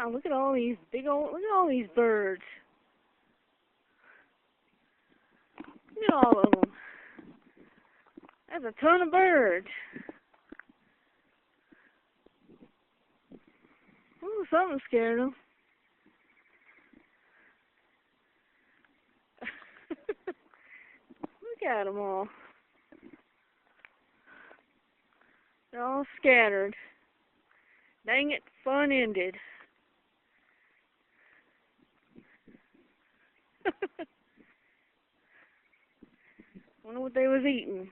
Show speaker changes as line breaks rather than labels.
Wow, look at all these look at all these birds. Look at all of them. That's a ton of birds. Ooh, something scared them. Look at them all. They're all scattered. Dang it, fun ended. Wonder what they was eating.